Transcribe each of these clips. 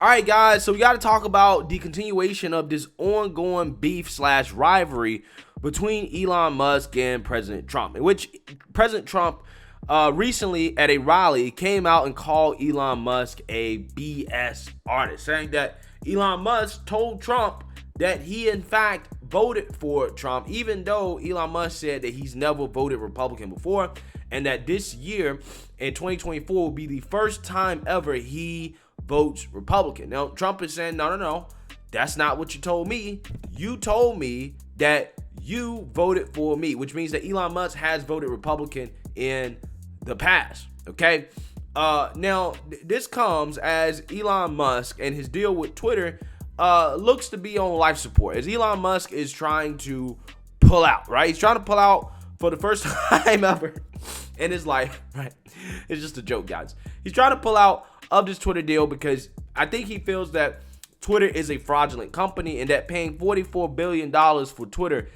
All right, guys, so we got to talk about the continuation of this ongoing beef slash rivalry between Elon Musk and President Trump, in which President Trump recently at a rally came out and called Elon Musk a BS artist, saying that Elon Musk told Trump that he in fact voted for Trump, even though Elon Musk said that he's never voted Republican before, and that this year in 2024 will be the first time ever he votes Republican. Now, Trump is saying, no, that's not what you told me. You told me that you voted for me, which means that Elon Musk has voted Republican in the past, okay? Now, this comes as Elon Musk and his deal with Twitter looks to be on life support, as Elon Musk is trying to pull out, right? He's trying to pull out for the first time ever in his life, right? It's just a joke, guys. He's trying to pull out of this Twitter deal because I think he feels that Twitter is a fraudulent company and that paying $44 billion for Twitter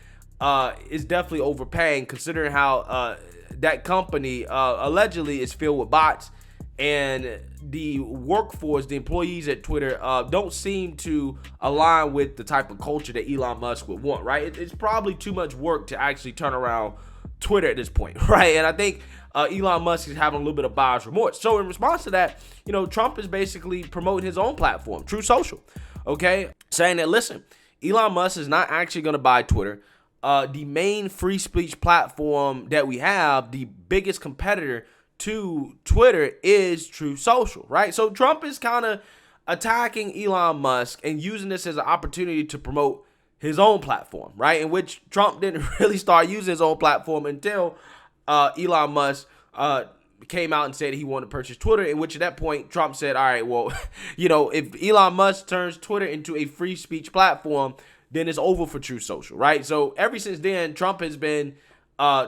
is definitely overpaying, considering how that company allegedly is filled with bots, and the workforce, the employees at Twitter don't seem to align with the type of culture that Elon Musk would want, right? It's probably too much work to actually turn around Twitter at this point, right? And I think Elon Musk is having a little bit of buyer's remorse. So in response to that, Trump is basically promoting his own platform, True Social, okay? Saying that, listen, Elon Musk is not actually going to buy Twitter. The main free speech platform that we have, the biggest competitor to Twitter, is True Social, right? So Trump is kind of attacking Elon Musk and using this as an opportunity to promote his own platform, right? In which Trump didn't really start using his own platform until Elon Musk came out and said he wanted to purchase Twitter, in which at that point Trump said, all right, well, if Elon Musk turns Twitter into a free speech platform, then it's over for True Social, right? So ever since then, Trump has been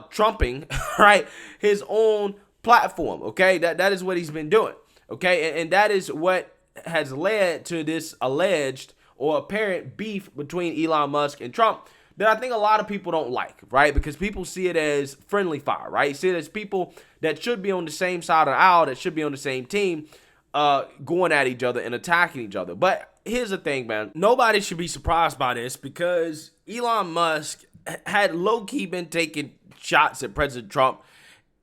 trumping, right, his own platform, okay? That is what he's been doing, okay? And that is what has led to this alleged or apparent beef between Elon Musk and Trump that I think a lot of people don't like, right? Because people see it as friendly fire, right? See it as people that should be on the same side of the aisle, that should be on the same team, going at each other and attacking each other. But here's the thing, man. Nobody should be surprised by this, because Elon Musk had low-key been taking shots at President Trump.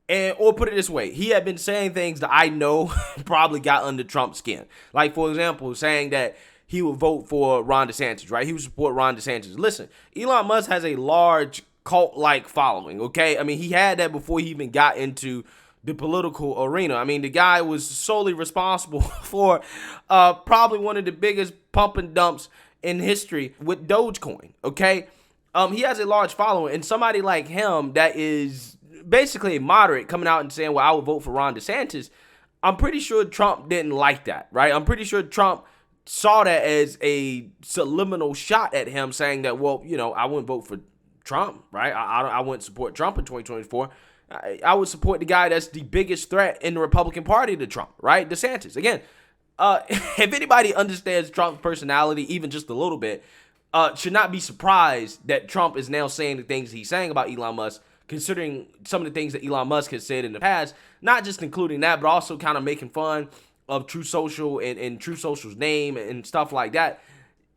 Or put it this way, he had been saying things that I know probably got under Trump's skin. Like, for example, saying that he would vote for Ron DeSantis, right? He would support Ron DeSantis. Listen, Elon Musk has a large cult-like following, okay? I mean, he had that before he even got into the political arena. I mean, the guy was solely responsible for probably one of the biggest pump and dumps in history with Dogecoin, okay? He has a large following, and somebody like him that is basically a moderate coming out and saying, well, I would vote for Ron DeSantis, I'm pretty sure Trump didn't like that, right? I'm pretty sure Trump saw that as a subliminal shot at him, saying that, well, I wouldn't vote for Trump, right? I wouldn't support Trump in 2024. I would support the guy that's the biggest threat in the Republican Party to Trump, right? DeSantis. Again, if anybody understands Trump's personality even just a little bit, should not be surprised that Trump is now saying the things he's saying about Elon Musk, considering some of the things that Elon Musk has said in the past, not just including that, but also kind of making fun of True Social and True Social's name and stuff like that.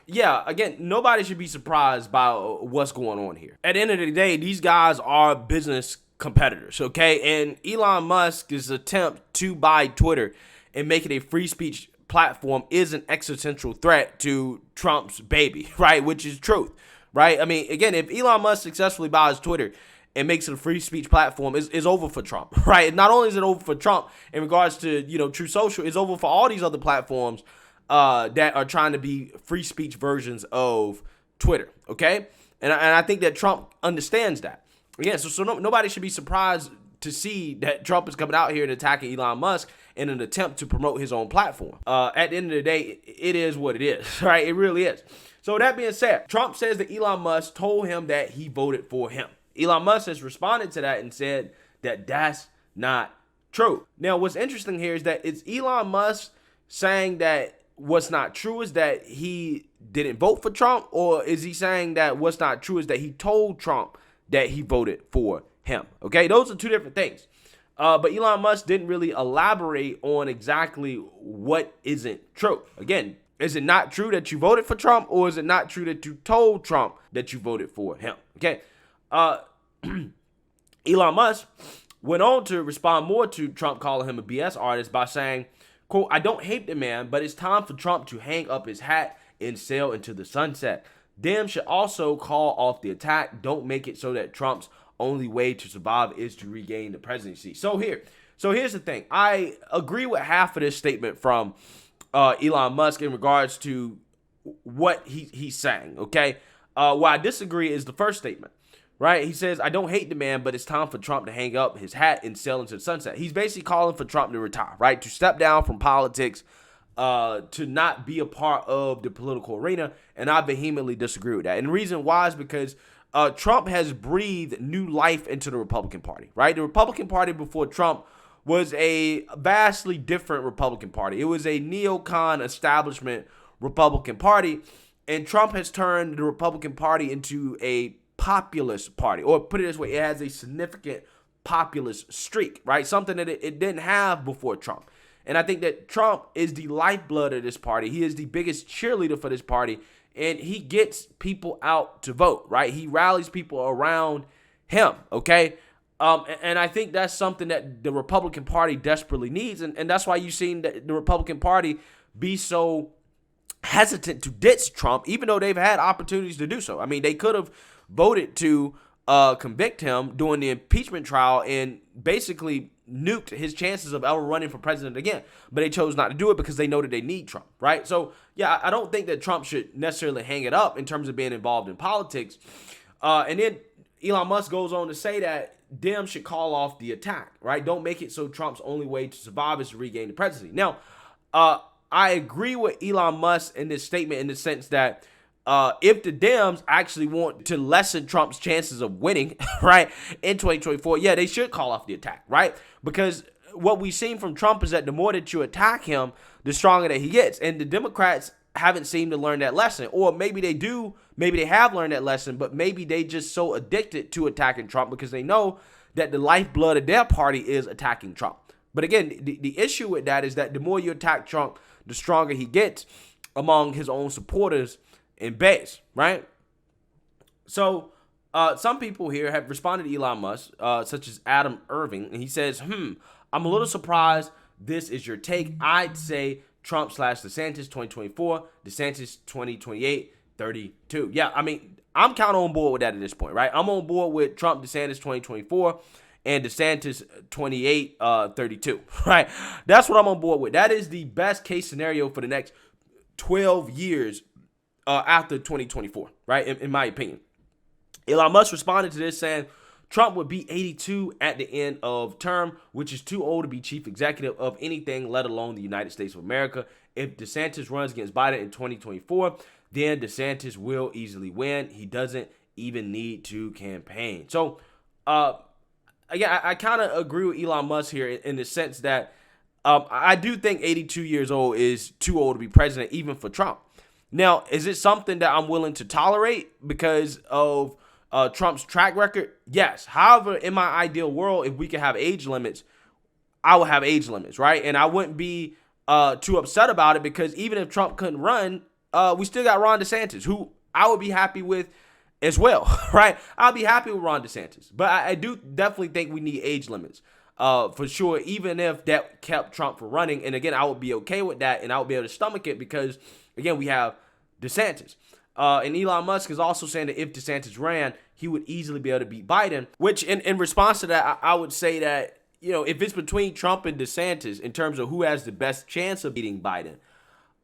Yeah, again, nobody should be surprised by what's going on here. At the end of the day, these guys are business competitors, okay? And Elon Musk's attempt to buy Twitter and make it a free speech platform is an existential threat to Trump's baby, right? Which is truth, right? I mean, again, if Elon Musk successfully buys Twitter and makes it a free speech platform, is over for Trump, right? Not only is it over for Trump in regards to, True Social, it's over for all these other platforms that are trying to be free speech versions of Twitter, okay? And I think that Trump understands that. Again, so nobody should be surprised to see that Trump is coming out here and attacking Elon Musk in an attempt to promote his own platform. At the end of the day, it is what it is, right? It really is. So that being said, Trump says that Elon Musk told him that he voted for him. Elon Musk has responded to that and said that that's not true. Now, what's interesting here is that it's Elon Musk saying that what's not true is that he didn't vote for Trump, or is he saying that what's not true is that he told Trump that he voted for him? Okay, those are two different things. But Elon Musk didn't really elaborate on exactly what isn't true. Again, Is it not true that you voted for Trump, or is it not true that you told Trump that you voted for him? Okay. Elon Musk went on to respond more to Trump calling him a BS artist by saying, quote, "I don't hate the man, but it's time for Trump to hang up his hat and sail into the sunset. Dems should also call off the attack. Don't make it so that Trump's only way to survive is to regain the presidency." So here's the thing. I agree with half of this statement from Elon Musk in regards to what he's saying, okay? What I disagree is the first statement, right? He says, "I don't hate the man, but it's time for Trump to hang up his hat and sail into the sunset." He's basically calling for Trump to retire, right? To step down from politics, to not be a part of the political arena, and I vehemently disagree with that. And the reason why is because Trump has breathed new life into the Republican Party, right? The Republican Party before Trump was a vastly different Republican Party. It was a neocon establishment Republican Party, and Trump has turned the Republican Party into a populist party, or put it this way, it has a significant populist streak, right? Something that it didn't have before Trump. And I think that Trump is the lifeblood of this party. He is the biggest cheerleader for this party, and he gets people out to vote, right? He rallies people around him, okay? And I think that's something that the Republican Party desperately needs. And that's why you've seen the Republican Party be so hesitant to ditch Trump, even though they've had opportunities to do so. I mean, they could have voted to convict him during the impeachment trial and basically nuked his chances of ever running for president again. But they chose not to do it because they know that they need Trump, right? So, yeah, I don't think that Trump should necessarily hang it up in terms of being involved in politics. And then Elon Musk goes on to say that Dems should call off the attack, right? Don't make it so Trump's only way to survive is to regain the presidency. Now, I agree with Elon Musk in this statement in the sense that if the Dems actually want to lessen Trump's chances of winning, right, in 2024, yeah, they should call off the attack, right? Because what we've seen from Trump is that the more that you attack him, the stronger that he gets. And the Democrats haven't seemed to learn that lesson. Or maybe they do, maybe they have learned that lesson, but maybe they just so addicted to attacking Trump because they know that the lifeblood of their party is attacking Trump. But again, the issue with that is that the more you attack Trump, the stronger he gets among his own supporters and base, right? So some people here have responded to Elon Musk, such as Adam Irving, and he says, I'm a little surprised this is your take. I'd say Trump/DeSantis 2024, DeSantis 2028, 32. Yeah, I mean, I'm kind of on board with that at this point, right? I'm on board with Trump, DeSantis 2024, and DeSantis 28, 32, right? That's what I'm on board with. That is the best case scenario for the next 12 years after 2024, right? In my opinion. Elon Musk responded to this saying, Trump would be 82 at the end of term, which is too old to be chief executive of anything, let alone the United States of America. If DeSantis runs against Biden in 2024, then DeSantis will easily win. He doesn't even need to campaign. So, again, I kind of agree with Elon Musk here in the sense that I do think 82 years old is too old to be president, even for Trump. Now, is it something that I'm willing to tolerate because of Trump's track record? Yes. However, in my ideal world, if we could have age limits, I would have age limits, right? And I wouldn't be too upset about it because even if Trump couldn't run, we still got Ron DeSantis, who I would be happy with as well, right? I'll be happy with Ron DeSantis. But I do definitely think we need age limits for sure, even if that kept Trump from running. And again, I would be okay with that and I would be able to stomach it because, again, we have DeSantis. And Elon Musk is also saying that if DeSantis ran, he would easily be able to beat Biden, which in response to that, I would say that, you know, if it's between Trump and DeSantis in terms of who has the best chance of beating Biden,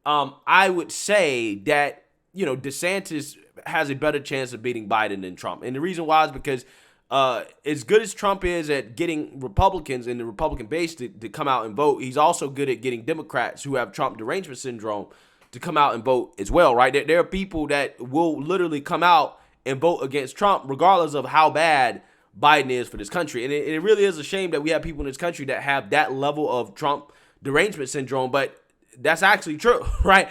I would say that, you know, DeSantis has a better chance of beating Biden than Trump. And the reason why is because as good as Trump is at getting Republicans in the Republican base to come out and vote, he's also good at getting Democrats who have Trump derangement syndrome to come out and vote as well, right? There are people that will literally come out and vote against Trump regardless of how bad Biden is for this country. And it really is a shame that we have people in this country that have that level of Trump derangement syndrome, but that's actually true, right?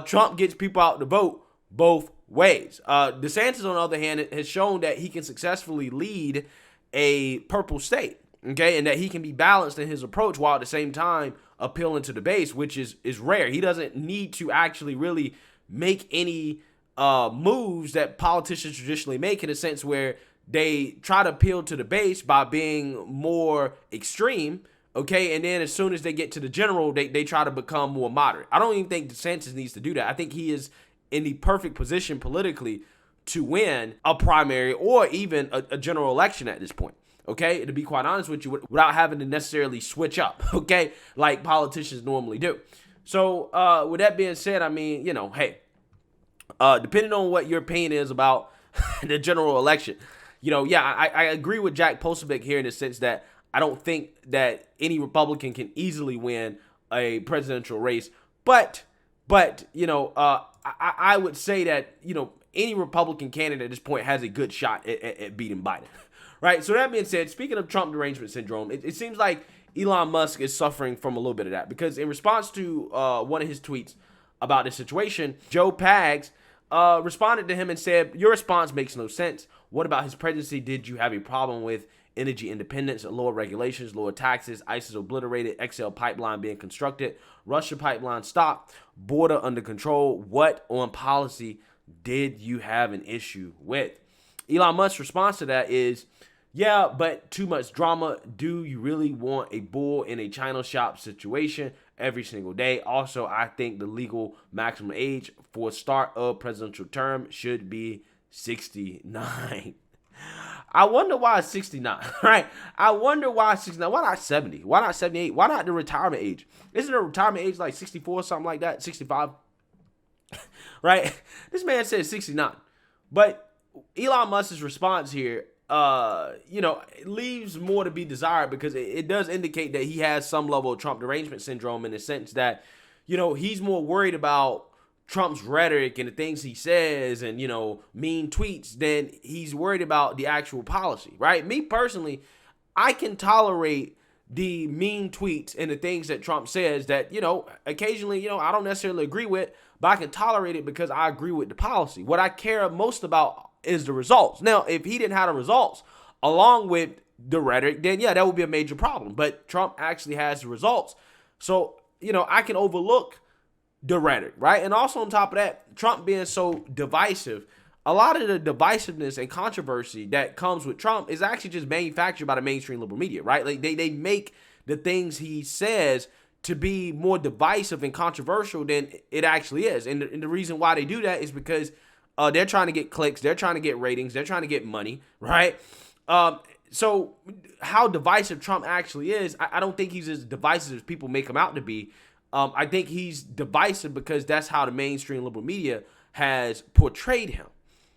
Trump gets people out to vote both ways. DeSantis, on the other hand, has shown that he can successfully lead a purple state, okay, and that he can be balanced in his approach while at the same time appealing to the base, which is rare. He doesn't need to actually really make any moves that politicians traditionally make, in a sense where they try to appeal to the base by being more extreme, okay, and then as soon as they get to the general, they try to become more moderate. I don't even think DeSantis needs to do that. I think he is in the perfect position politically to win a primary or even a general election at this point, okay, to be quite honest with you, without having to necessarily switch up, okay, like politicians normally do. So with that being said, I mean, you know, hey, depending on what your opinion is about the general election, you know, yeah, I agree with Jack Posobiec here in the sense that I don't think that any Republican can easily win a presidential race. But you know, I would say that, you know, any Republican candidate at this point has a good shot at beating Biden. Right? So that being said, speaking of Trump derangement syndrome, it seems like Elon Musk is suffering from a little bit of that, because in response to one of his tweets about this situation, Joe Pags responded to him and said, "Your response makes no sense. What about his presidency did you have a problem with? Energy independence, lower regulations, lower taxes, ISIS obliterated, XL pipeline being constructed, Russia pipeline stopped, border under control. What on policy did you have an issue with?" Elon Musk's response to that is, "Yeah, but too much drama. Do you really want a bull in a China shop situation every single day? Also, I think the legal maximum age for start of presidential term should be 69. I wonder why it's 69, right? I wonder why it's 69. Why not 70? Why not 78? Why not the retirement age? Isn't the retirement age like 64 or something like that? 65? Right? This man said 69. But Elon Musk's response here, you know, it leaves more to be desired, because it does indicate that he has some level of Trump derangement syndrome, in the sense that, you know, he's more worried about Trump's rhetoric and the things he says and, you know, mean tweets than he's worried about the actual policy, right? Me personally, I can tolerate the mean tweets and the things that Trump says that, you know, occasionally, you know, I don't necessarily agree with, but I can tolerate it because I agree with the policy. What I care most about is the results. Now, if he didn't have the results along with the rhetoric, then yeah, that would be a major problem. But Trump actually has the results. So, you know, I can overlook the rhetoric, right? And also on top of that, Trump being so divisive, a lot of the divisiveness and controversy that comes with Trump is actually just manufactured by the mainstream liberal media, right? Like they make the things he says to be more divisive and controversial than it actually is. And the reason why they do that is because they're trying to get clicks, they're trying to get ratings, they're trying to get money, right? So how divisive Trump actually is, I don't think he's as divisive as people make him out to be. I think he's divisive because that's how the mainstream liberal media has portrayed him,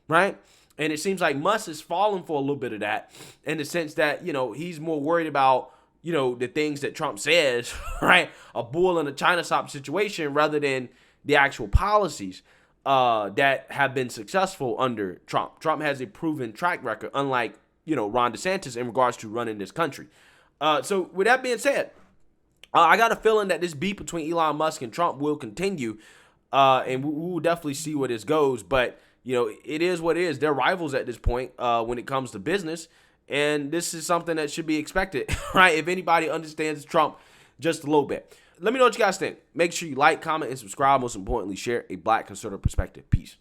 right? And it seems like Musk is falling for a little bit of that, in the sense that, you know, he's more worried about, you know, the things that Trump says, right? A bull in a China shop situation, rather than the actual policies that have been successful under Trump. Trump has a proven track record, unlike, you know, Ron DeSantis, in regards to running this country. So with that being said, I got a feeling that this beef between Elon Musk and Trump will continue, and we will definitely see where this goes. But, you know, it is what it is. They're rivals at this point when it comes to business, and this is something that should be expected, right? If anybody understands Trump just a little bit. Let me know what you guys think. Make sure you like, comment, and subscribe. Most importantly, share a Black conservative perspective. Peace.